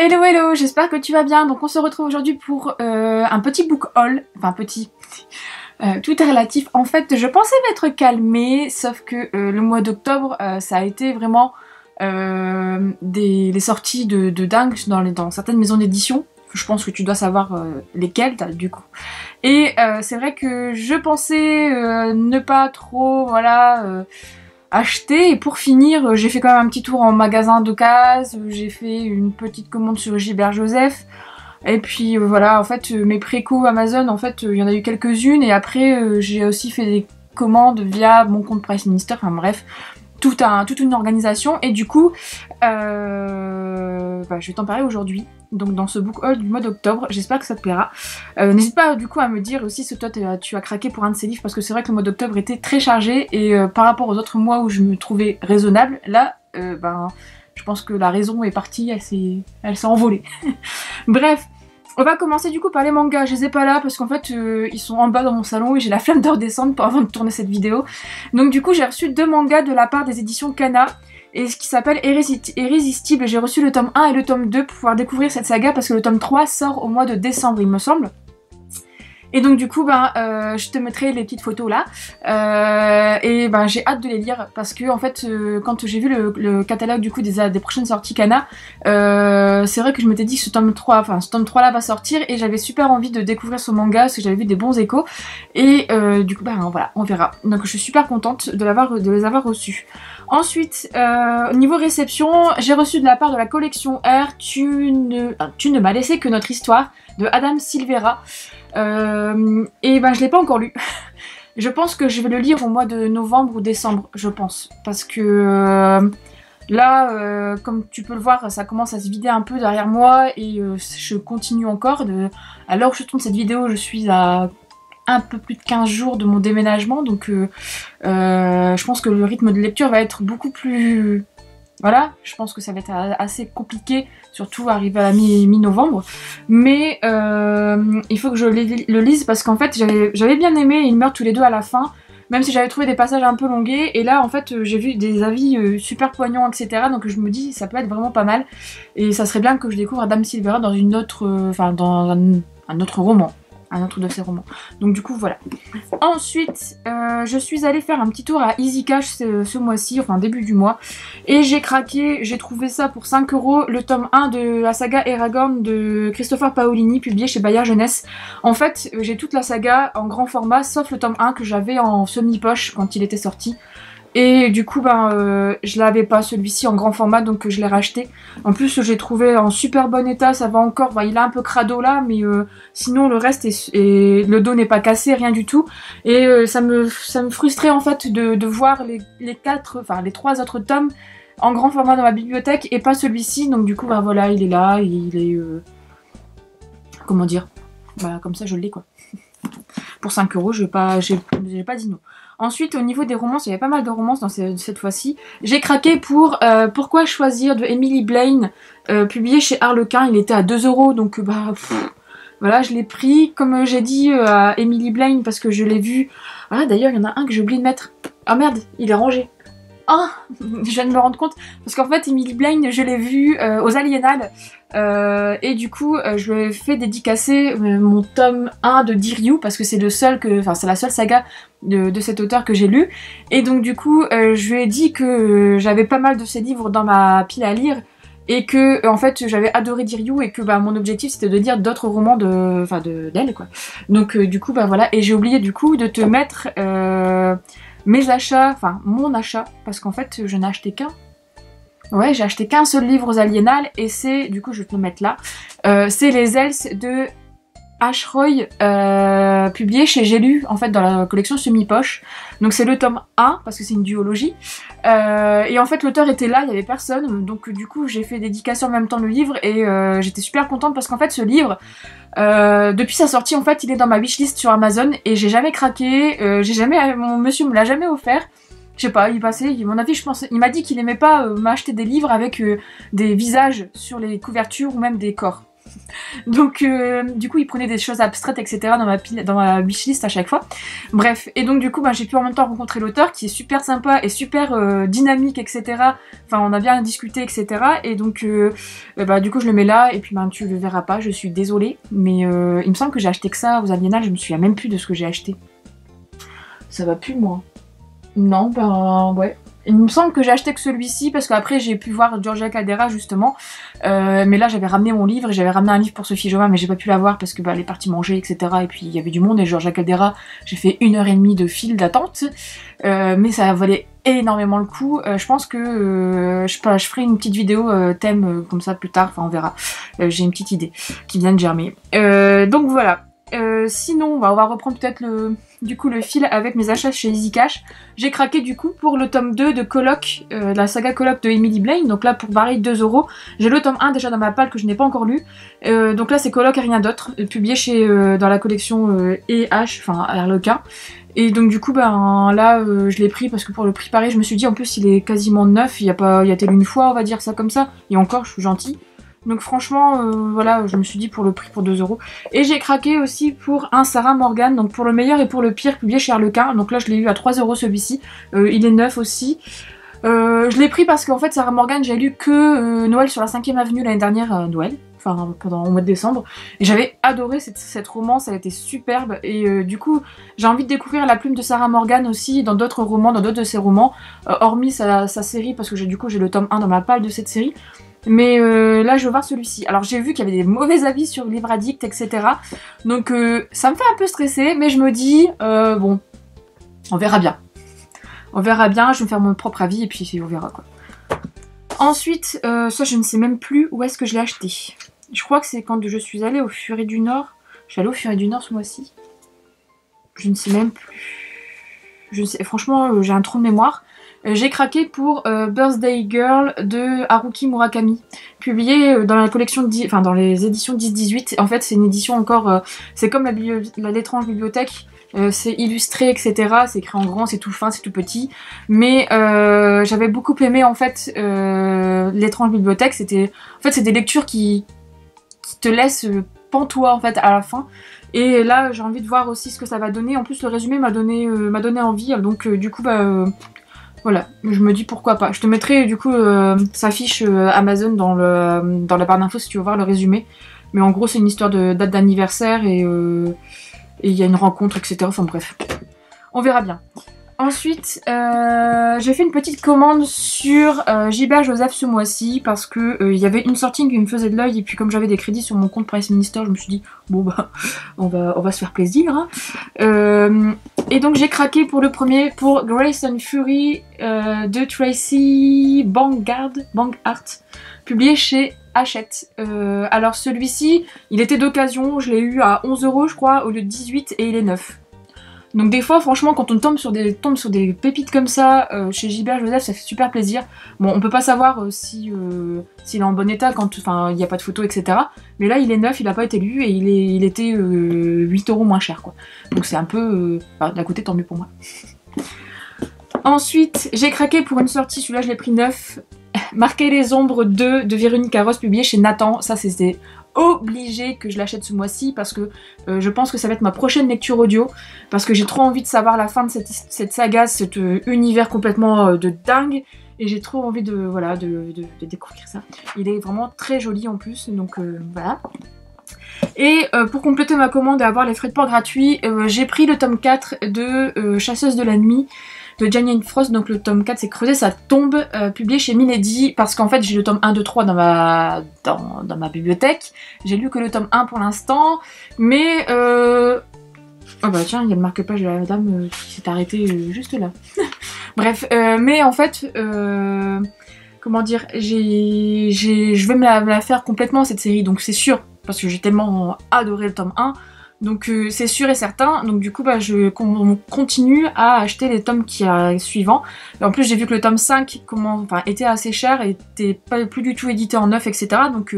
Hello hello, j'espère que tu vas bien. Donc on se retrouve aujourd'hui pour un petit book haul, enfin petit, tout est relatif. En fait je pensais m'être calmée, sauf que le mois d'octobre ça a été vraiment les sorties de dingue dans certaines maisons d'édition. Je pense que tu dois savoir lesquelles du coup. Et c'est vrai que je pensais ne pas trop, voilà... acheter, et pour finir j'ai fait quand même un petit tour en magasin d'occasion, j'ai fait une petite commande sur Gilbert Joseph, et puis voilà, en fait mes préco Amazon, en fait il y en a eu quelques-unes, et après j'ai aussi fait des commandes via mon compte Price Minister, enfin bref, toute une organisation, et du coup je vais t'en parler aujourd'hui. Donc dans ce book haul du mois d'octobre, j'espère que ça te plaira. N'hésite pas du coup à me dire aussi si toi tu as craqué pour un de ces livres, parce que c'est vrai que le mois d'octobre était très chargé, et par rapport aux autres mois où je me trouvais raisonnable, là je pense que la raison est partie, elle s'est envolée. Bref, on va commencer du coup par les mangas. Je les ai pas là parce qu'en fait ils sont en bas dans mon salon et j'ai la flemme de redescendre avant de tourner cette vidéo. Donc du coup j'ai reçu 2 mangas de la part des éditions Kana, et ce qui s'appelle Irrésistible. J'ai reçu le tome 1 et le tome 2 pour pouvoir découvrir cette saga, parce que le tome 3 sort au mois de décembre il me semble. Et donc du coup je te mettrai les petites photos là, et j'ai hâte de les lire, parce que en fait quand j'ai vu le catalogue du coup des prochaines sorties Kana, c'est vrai que je m'étais dit que ce tome 3 là va sortir, et j'avais super envie de découvrir ce manga parce que j'avais vu des bons échos, et du coup voilà, on verra. Donc je suis super contente de les avoir reçus. Ensuite, niveau réception, j'ai reçu de la part de la collection R Tu ne m'as laissé que notre histoire de Adam Silvera. Et je l'ai pas encore lu. Je pense que je vais le lire au mois de novembre ou décembre, je pense. Parce que là, comme tu peux le voir, ça commence à se vider un peu derrière moi, et je continue encore. À l'heure où je tourne cette vidéo, je suis à un peu plus de 15 jours de mon déménagement, donc je pense que le rythme de lecture va être beaucoup plus... Voilà, je pense que ça va être assez compliqué, surtout arrivé à la mi-novembre, mais il faut que je le lise, parce qu'en fait j'avais bien aimé Ils meurent tous les deux à la fin, même si j'avais trouvé des passages un peu longués, et là en fait j'ai vu des avis super poignants, etc. Donc je me dis ça peut être vraiment pas mal, et ça serait bien que je découvre Adam Silvera dans une autre, dans un autre roman. Un autre de ses romans. Donc du coup voilà. Ensuite je suis allée faire un petit tour à Easy Cash ce mois-ci, enfin début du mois, et j'ai craqué, j'ai trouvé ça pour 5 €, le tome 1 de la saga Eragon de Christopher Paolini, publié chez Bayard Jeunesse. En fait j'ai toute la saga en grand format, sauf le tome 1 que j'avais en semi-poche quand il était sorti. Et du coup je l'avais pas celui-ci en grand format, donc je l'ai racheté. En plus j'ai trouvé en super bon état, ça va encore, il est un peu crado là, mais sinon le reste le dos n'est pas cassé, rien du tout. Et ça me frustrait en fait de voir les 3 autres tomes en grand format dans ma bibliothèque et pas celui-ci. Donc du coup voilà, il est là, il est... comment dire, comme ça je l'ai quoi. Pour 5 €, j'ai pas dit non. Ensuite, au niveau des romances, il y avait pas mal de romances dans cette fois-ci. J'ai craqué pour Pourquoi choisir de Emily Blaine, publié chez Harlequin. Il était à 2 €, donc voilà, je l'ai pris. Comme j'ai dit à Emily Blaine, parce que je l'ai vu... Ah, d'ailleurs, il y en a un que j'ai oublié de mettre. Ah merde, il est rangé. Ah, je viens de me rendre compte, parce qu'en fait Emily Blaine je l'ai vue aux Aliénades, et du coup je lui ai fait dédicacer mon tome 1 de Dear You, parce que c'est c'est la seule saga de cet auteur que j'ai lu, et donc du coup je lui ai dit que j'avais pas mal de ses livres dans ma pile à lire, et que en fait j'avais adoré Dear You, et que mon objectif c'était de lire d'autres romans d'elle quoi. Donc du coup voilà, et j'ai oublié du coup de te mettre mes achats, mon achat, parce qu'en fait je n'ai acheté qu'un. Ouais, j'ai acheté qu'un seul livre aux Aliénales, et c'est, du coup je vais te le mettre là, c'est Les Else de Ashroy, publié chez J'ai lu, en fait dans la collection semi-poche. Donc c'est le tome 1, parce que c'est une duologie, et en fait l'auteur était là, il n'y avait personne, donc du coup j'ai fait dédicacer en même temps le livre, et j'étais super contente, parce qu'en fait ce livre, depuis sa sortie en fait il est dans ma wishlist sur Amazon, et j'ai jamais craqué, mon monsieur me l'a jamais offert. Je sais pas, il passait, à mon avis, je pense, il m'a dit qu'il aimait pas m'acheter des livres avec des visages sur les couvertures ou même des corps. Donc du coup il prenait des choses abstraites etc. dans ma wishlist à chaque fois. Bref, et donc du coup j'ai pu en même temps rencontrer l'auteur qui est super sympa et super dynamique etc. Enfin on a bien discuté etc. Et donc du coup je le mets là et puis tu le verras pas, je suis désolée. Mais il me semble que j'ai acheté que ça aux Aliénales, je me souviens même plus de ce que j'ai acheté. Ça va plus moi. Non, ouais. Il me semble que j'ai acheté que celui-ci parce qu'après j'ai pu voir Georgia Caldera justement. Mais là j'avais ramené mon livre et j'avais ramené un livre pour Sophie Joma mais j'ai pas pu l'avoir parce que elle est partie manger etc. Et puis il y avait du monde et Georgia Caldera j'ai fait 1h30 de file d'attente. Mais ça valait énormément le coup. Je pense que je ferai une petite vidéo thème comme ça plus tard, enfin on verra. J'ai une petite idée qui vient de germer. Donc voilà. Sinon, on va reprendre peut-être le fil avec mes achats chez Easy Cash. J'ai craqué du coup pour le tome 2 de Coloc, la saga Coloc de Emily Blaine. Donc là, pour pareil, 2 €. J'ai le tome 1 déjà dans ma palle que je n'ai pas encore lu. Donc là, c'est Coloc et rien d'autre, publié dans la collection E.H., enfin Harlequin. Et donc du coup, là, je l'ai pris parce que pour le prix pareil, je me suis dit, en plus, il est quasiment neuf. Il y a tel une fois, on va dire ça comme ça. Et encore, je suis gentille. Donc franchement, voilà, je me suis dit pour le prix, pour 2 €. Et j'ai craqué aussi pour un Sarah Morgan, donc pour le meilleur et pour le pire, publié chez Harlequin. Donc là, je l'ai eu à 3 € celui-ci. Il est neuf aussi. Je l'ai pris parce qu'en fait, Sarah Morgan, j'ai lu que Noël sur la 5e avenue l'année dernière, Noël. Enfin, pendant au mois de décembre. Et j'avais adoré cette romance, elle était superbe. Et du coup, j'ai envie de découvrir la plume de Sarah Morgan aussi dans d'autres romans, dans d'autres de ses romans. Hormis sa série, parce que j'ai le tome 1 dans ma palle de cette série. Mais là je veux voir celui-ci. Alors j'ai vu qu'il y avait des mauvais avis sur Livre Addict etc. Donc ça me fait un peu stresser. Mais je me dis bon, on verra bien. On verra bien, je vais me faire mon propre avis et puis on verra quoi. Ensuite, ça je ne sais même plus où est-ce que je l'ai acheté. Je crois que c'est quand je suis allée au Furet du Nord. Je suis allée au Furet du Nord ce mois-ci. Je ne sais même plus. Franchement j'ai un trou de mémoire. J'ai craqué pour Birthday Girl de Haruki Murakami, publié dans la collection dans les éditions 10-18. En fait, c'est une édition encore, c'est comme l'étrange bibliothèque, c'est illustré, etc. C'est écrit en grand, c'est tout fin, c'est tout petit. Mais j'avais beaucoup aimé en fait l'étrange bibliothèque. C'est des lectures qui te laissent pantois en fait à la fin. Et là, j'ai envie de voir aussi ce que ça va donner. En plus, le résumé m'a donné envie. Donc, du coup, voilà, je me dis pourquoi pas. Je te mettrai du coup sa fiche Amazon dans la barre d'infos si tu veux voir le résumé. Mais en gros c'est une histoire de date d'anniversaire et il y a une rencontre etc. Enfin bref, on verra bien. Ensuite, j'ai fait une petite commande sur Gilbert Joseph ce mois-ci parce que il y avait une sortie qui me faisait de l'œil et puis comme j'avais des crédits sur mon compte Price Minister, je me suis dit bon on va se faire plaisir. Hein. Et donc j'ai craqué pour le premier, pour Grace and Fury de Tracy Bangard, publié chez Hachette. Alors celui-ci, il était d'occasion, je l'ai eu à 11 € je crois au lieu de 18 et il est neuf. Donc des fois franchement quand on tombe sur des pépites comme ça chez Gilbert Joseph ça fait super plaisir. Bon on peut pas savoir s'il est en bon état quand il n'y a pas de photos etc. Mais là il est neuf, il a pas été lu et il était 8 € moins cher quoi. Donc c'est un peu... d'un côté tant mieux pour moi. Ensuite j'ai craqué pour une sortie, celui-là je l'ai pris neuf. Marquer les ombres 2 de Véronique Carros publié chez Nathan. Ça c'était obligé que je l'achète ce mois-ci parce que je pense que ça va être ma prochaine lecture audio parce que j'ai trop envie de savoir la fin de cette saga, cet univers complètement de dingue et j'ai trop envie de découvrir ça. Il est vraiment très joli en plus donc voilà. Et pour compléter ma commande et avoir les frais de port gratuits, j'ai pris le tome 4 de Chasseuse de la nuit de Janine Frost, donc le tome 4 c'est Creuser sa tombe, publié chez Milady, parce qu'en fait j'ai le tome 1, 2, 3 dans ma bibliothèque, j'ai lu que le tome 1 pour l'instant, mais oh bah tiens, il y a le marque-page de la dame qui s'est arrêté juste là. Bref, mais en fait, comment dire, je vais me la faire complètement cette série, donc c'est sûr, parce que j'ai tellement adoré le tome 1, donc c'est sûr et certain. Donc du coup je continue à acheter les tomes suivants. Et en plus j'ai vu que le tome 5 était assez cher et était plus du tout édité en neuf etc. Donc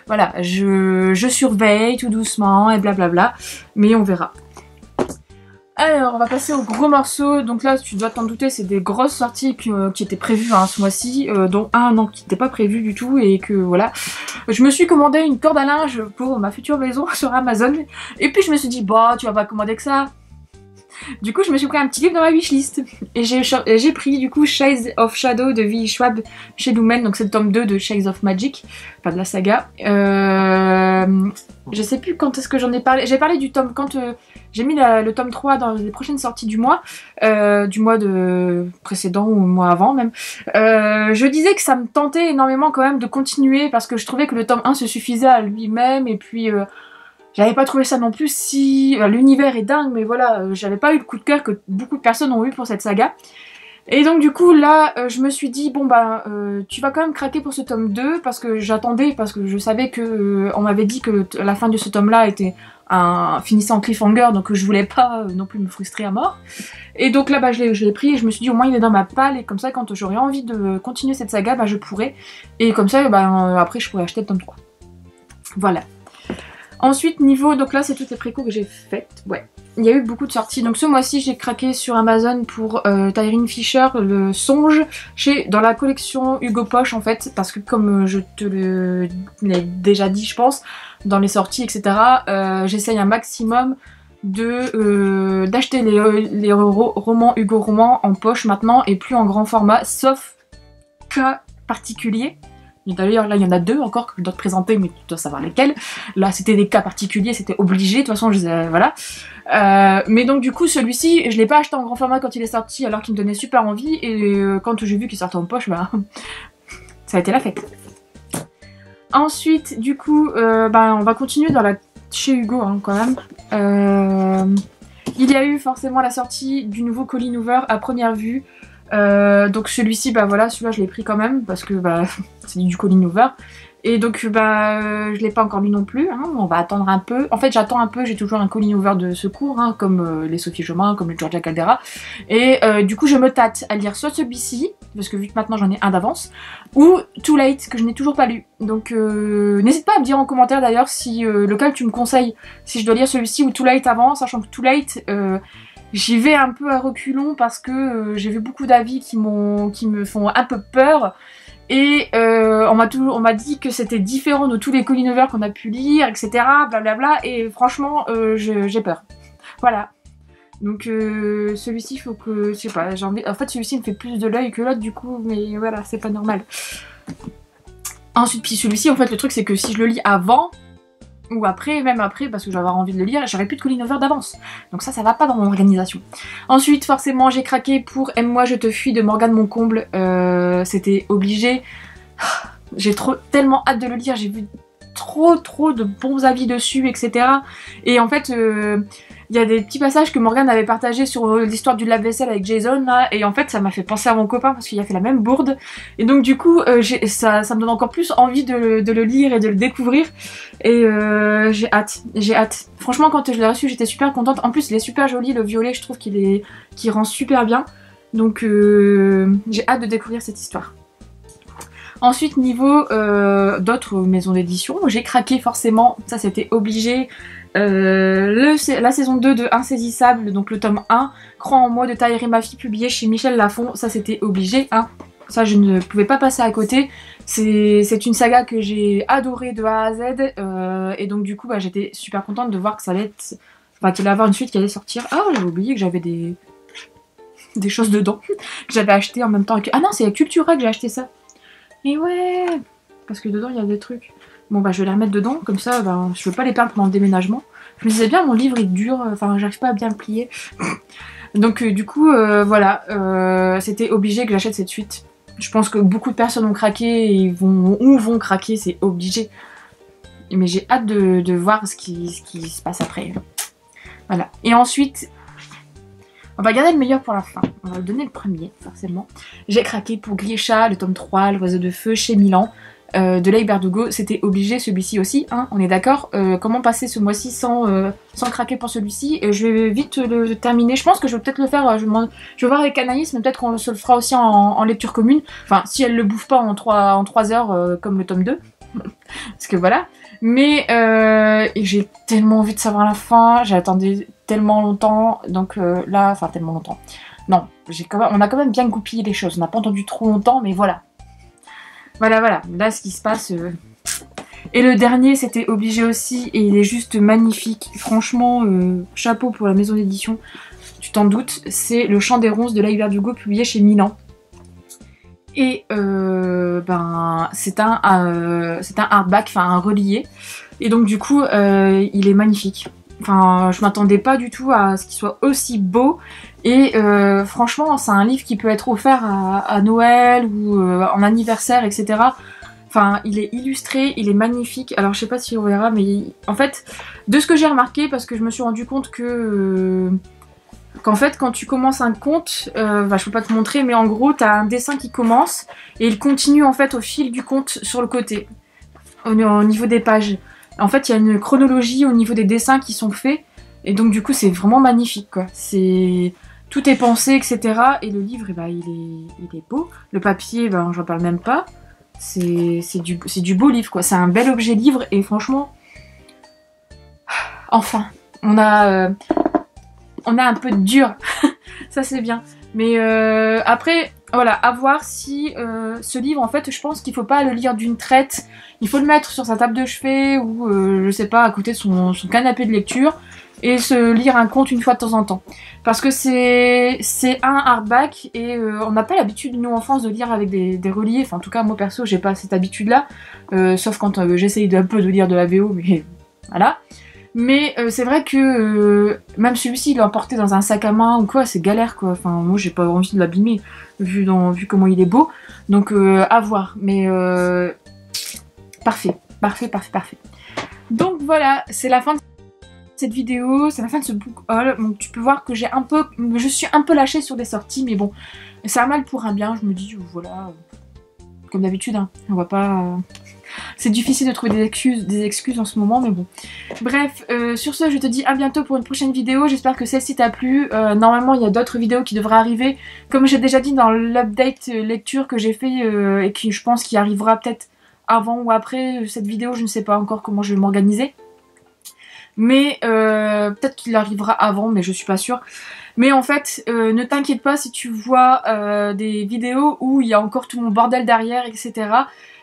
voilà, je surveille tout doucement et blablabla. Mais on verra. Alors, on va passer aux gros morceaux. Donc là, tu dois t'en douter, c'est des grosses sorties qui étaient prévues hein, ce mois-ci, dont un non, qui n'était pas prévu du tout et que voilà. Je me suis commandé une corde à linge pour ma future maison sur Amazon et puis je me suis dit, bah, tu vas pas commander que ça. Du coup, je me suis pris un petit livre dans ma wishlist et j'ai pris du coup Shades of Shadow de V. Schwab chez Lumen, donc c'est le tome 2 de Shades of Magic, enfin de la saga. Je sais plus quand est-ce que j'en ai parlé. J'ai parlé du tome quand j'ai mis le tome 3 dans les prochaines sorties du mois de précédent ou le mois avant même. Je disais que ça me tentait énormément quand même de continuer parce que je trouvais que le tome 1 se suffisait à lui-même et puis j'avais pas trouvé ça non plus si... l'univers est dingue, mais voilà, j'avais pas eu le coup de cœur que beaucoup de personnes ont eu pour cette saga. Et donc du coup, là, je me suis dit, bon bah, tu vas quand même craquer pour ce tome 2, parce que j'attendais, parce que je savais que... on m'avait dit que la fin de ce tome-là était finissait en cliffhanger, donc je voulais pas non plus me frustrer à mort. Et donc là, bah, je l'ai pris, et je me suis dit, au moins il est dans ma palle, et comme ça, quand j'aurais envie de continuer cette saga, bah je pourrais. Et comme ça, bah, après, je pourrais acheter le tome 3. Voilà. Ensuite, niveau... donc là, c'est toutes les précos que j'ai faites. Ouais, il y a eu beaucoup de sorties. Donc ce mois-ci, j'ai craqué sur Amazon pour Tyreen Fisher, le Songe, dans la collection Hugo Poche, en fait. Parce que comme je te l'ai déjà dit, je pense, dans les sorties, etc., j'essaye un maximum d'acheter les romans Hugo Romans en poche maintenant et plus en grand format, sauf cas particuliers. D'ailleurs, là, il y en a 2 encore que je dois te présenter, mais tu dois savoir lesquels. Là, c'était des cas particuliers, c'était obligé. De toute façon, voilà. Mais donc, du coup, celui-ci, je l'ai pas acheté en grand format quand il est sorti, alors qu'il me donnait super envie. Et quand j'ai vu qu'il sortait en poche, bah, ça a été la fête. Ensuite, du coup, bah, on va continuer chez Hugo, hein, quand même. Il y a eu forcément la sortie du nouveau Colleen Hoover à première vue. Donc celui-ci, bah voilà, celui-là je l'ai pris quand même parce que bah, c'est du Colleen Hoover. Et donc bah je l'ai pas encore lu non plus, hein, on va attendre un peu. En fait j'attends un peu, j'ai toujours un Colleen Hoover de secours, hein, comme les Sophie Chomin, comme le Georgia Caldera. Et du coup je me tâte à lire soit celui-ci, parce que vu que maintenant j'en ai un d'avance, ou Too Late, que je n'ai toujours pas lu. Donc n'hésite pas à me dire en commentaire d'ailleurs si lequel tu me conseilles, si je dois lire celui-ci ou Too Late avant, sachant que Too Late... j'y vais un peu à reculons parce que j'ai vu beaucoup d'avis qui me font un peu peur. Et on m'a dit que c'était différent de tous les Colleen Hoover qu'on a pu lire, etc. Blablabla. Et franchement, j'ai peur. Voilà. Donc celui-ci, il faut que... je sais pas, j'ai envie... En fait, celui-ci me fait plus de l'œil que l'autre, du coup. Mais voilà, c'est pas normal. Ensuite, puis celui-ci, en fait, le truc, c'est que si je le lis avant... ou après, même après, parce que je vais avoir envie de le lire, j'aurais plus de Colleen Hoover d'avance. Donc ça va pas dans mon organisation. Ensuite, forcément, j'ai craqué pour Aime-moi, je te fuis de Morgane Moncomble. C'était obligé. J'ai tellement hâte de le lire, j'ai vu trop de bons avis dessus, etc. Et en fait, il y a des petits passages que Morgane avait partagés sur l'histoire du lave-vaisselle avec Jason, là, et en fait ça m'a fait penser à mon copain parce qu'il a fait la même bourde. Et donc du coup, ça me donne encore plus envie de le lire et de le découvrir. Et j'ai hâte. Franchement, quand je l'ai reçu, j'étais super contente. En plus, il est super joli, le violet, je trouve qu'il rend super bien. Donc j'ai hâte de découvrir cette histoire. Ensuite, niveau d'autres maisons d'édition, j'ai craqué forcément, ça c'était obligé. La saison 2 de Insaisissable, donc le tome 1, Crois en moi de Taïri Mafi, publié chez Michel Lafon, ça c'était obligé, hein. Ça je ne pouvais pas passer à côté. C'est une saga que j'ai adorée de A à Z, et donc du coup bah, j'étais super contente de voir que ça allait être... Enfin, qu'il allait avoir une suite qui allait sortir. Ah, j'avais oublié que j'avais des choses dedans, que j'avais acheté en même temps que... Ah non, c'est à Cultura que j'ai acheté ça. Et ouais, parce que dedans il y a des trucs. Bon bah je vais les remettre dedans, comme ça bah, je veux pas les perdre pendant le déménagement. Je me disais bien mon livre est dur, enfin j'arrive pas à bien le plier. Donc du coup voilà, c'était obligé que j'achète cette suite. Je pense que beaucoup de personnes ont craqué et vont craquer, c'est obligé. Mais j'ai hâte de voir ce qui se passe après. Voilà. Et ensuite... on va garder le meilleur pour la fin. On va le donner le premier, forcément. J'ai craqué pour Grisha, le tome 3, l'oiseau de feu, chez Milan, de Leigh Bardugo. C'était obligé, celui-ci aussi, hein, on est d'accord. Comment passer ce mois-ci sans craquer pour celui-ci? Je vais vite le terminer. Je pense que je vais peut-être le faire, je vais voir avec Anaïs, mais peut-être qu'on se le fera aussi en lecture commune. Enfin, si elle le bouffe pas en 3 heures, comme le tome 2. Parce que voilà. Mais j'ai tellement envie de savoir la fin, j'attendais tellement longtemps, donc là, enfin tellement longtemps. Non, on a quand même bien goupillé les choses, on n'a pas entendu trop longtemps, mais voilà. Voilà, là ce qui se passe... Et le dernier, c'était obligé aussi, et il est juste magnifique. Franchement, chapeau pour la maison d'édition, tu t'en doutes, c'est Le Chant des Ronces de Laïc Verdugo, publié chez Milan. Et c'est un hardback, enfin un relié. Et donc du coup, il est magnifique. Enfin, je m'attendais pas du tout à ce qu'il soit aussi beau. Et franchement, c'est un livre qui peut être offert à Noël ou en anniversaire, etc. Enfin, il est illustré, il est magnifique. Alors, je sais pas si on verra, mais en fait, de ce que j'ai remarqué, parce que je me suis rendu compte que... qu'en fait, quand tu commences un conte, je peux pas te montrer, mais en gros, t'as un dessin qui commence, et il continue en fait au fil du conte sur le côté, au niveau des pages. En fait, il y a une chronologie au niveau des dessins qui sont faits, et donc du coup, c'est vraiment magnifique, quoi. Tout est pensé, etc. Et le livre, il est beau. Le papier, j'en parle même pas. C'est du beau livre, quoi. C'est un bel objet livre, et franchement... Enfin, on a un peu de dur. Ça, c'est bien. Mais après, voilà, à voir si ce livre, en fait, je pense qu'il faut pas le lire d'une traite. Il faut le mettre sur sa table de chevet ou, je sais pas, à côté de son canapé de lecture et se lire un conte une fois de temps en temps. Parce que c'est un hardback et on n'a pas l'habitude, nous, en France, de lire avec des reliés. Enfin, en tout cas, moi, perso, j'ai pas cette habitude-là. Sauf quand j'essaye un peu de lire de la VO, mais voilà. Mais c'est vrai que même celui-ci, il est emporté dans un sac à main ou quoi, c'est galère, quoi. Enfin, moi, j'ai pas envie de l'abîmer, vu comment il est beau. Donc, à voir. Mais parfait. Donc voilà, c'est la fin de cette vidéo, c'est la fin de ce book haul. Donc tu peux voir que je suis un peu lâchée sur des sorties, mais bon, c'est un mal pour un bien. Je me dis, voilà, comme d'habitude, hein, on va pas... C'est difficile de trouver des excuses en ce moment, mais bon. Bref, sur ce, je te dis à bientôt pour une prochaine vidéo. J'espère que celle-ci t'a plu. Normalement, il y a d'autres vidéos qui devraient arriver. Comme j'ai déjà dit dans l'update lecture que j'ai fait et qui, je pense, qui arrivera peut-être avant ou après cette vidéo. Je ne sais pas encore comment je vais m'organiser. Mais peut-être qu'il arrivera avant, mais je suis pas sûre. Mais en fait, ne t'inquiète pas si tu vois des vidéos où il y a encore tout mon bordel derrière, etc.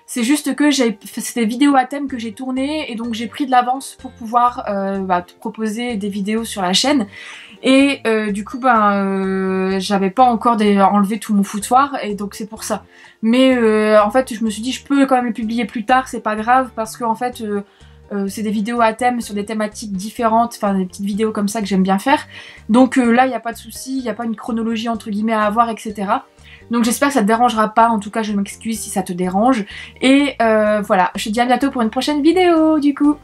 C'est juste que c'est des vidéos à thème que j'ai tournées et donc j'ai pris de l'avance pour pouvoir te proposer des vidéos sur la chaîne. Et du coup, j'avais pas encore enlevé tout mon foutoir et donc c'est pour ça. Mais en fait, je me suis dit, je peux quand même les publier plus tard, c'est pas grave parce que en fait... c'est des vidéos à thème sur des thématiques différentes, enfin des petites vidéos comme ça que j'aime bien faire. Donc là, il n'y a pas de souci, il n'y a pas une chronologie entre guillemets à avoir, etc. Donc j'espère que ça te dérangera pas, en tout cas je m'excuse si ça te dérange. Et voilà, je te dis à bientôt pour une prochaine vidéo du coup.